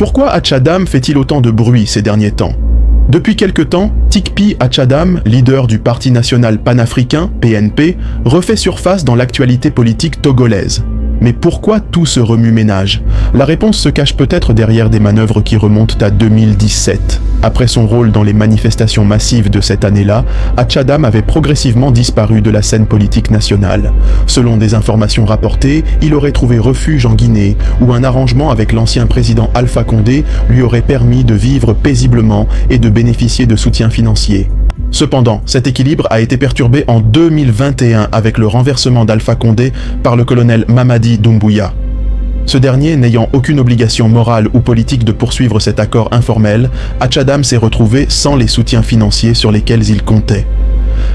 Pourquoi Hatchadam fait-il autant de bruit ces derniers temps? Depuis quelque temps, Tikpi Hatchadam, leader du Parti national panafricain, PNP, refait surface dans l'actualité politique togolaise. Mais pourquoi tout ce remue-ménage? La réponse se cache peut-être derrière des manœuvres qui remontent à 2017. Après son rôle dans les manifestations massives de cette année-là, Hatchadam avait progressivement disparu de la scène politique nationale. Selon des informations rapportées, il aurait trouvé refuge en Guinée, où un arrangement avec l'ancien président Alpha Condé lui aurait permis de vivre paisiblement et de bénéficier de soutien financier. Cependant, cet équilibre a été perturbé en 2021 avec le renversement d'Alpha Condé par le colonel Mamadi Doumbouya. Ce dernier n'ayant aucune obligation morale ou politique de poursuivre cet accord informel, Hatchadam s'est retrouvé sans les soutiens financiers sur lesquels il comptait.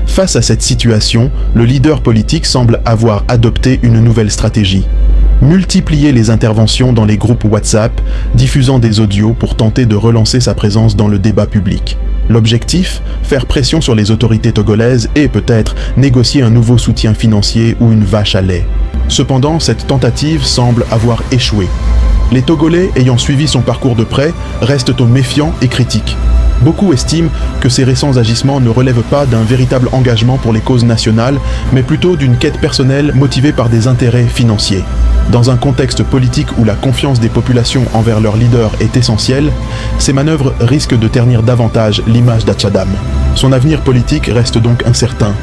Face à cette situation, le leader politique semble avoir adopté une nouvelle stratégie. Multiplier les interventions dans les groupes WhatsApp, diffusant des audios pour tenter de relancer sa présence dans le débat public. L'objectif, faire pression sur les autorités togolaises et peut-être négocier un nouveau soutien financier ou une vache à lait. Cependant, cette tentative semble avoir échoué. Les Togolais ayant suivi son parcours de près restent au méfiants et critiques. Beaucoup estiment que ces récents agissements ne relèvent pas d'un véritable engagement pour les causes nationales, mais plutôt d'une quête personnelle motivée par des intérêts financiers. Dans un contexte politique où la confiance des populations envers leur leader est essentielle, ces manœuvres risquent de ternir davantage l'image d'Hatchadam. Son avenir politique reste donc incertain.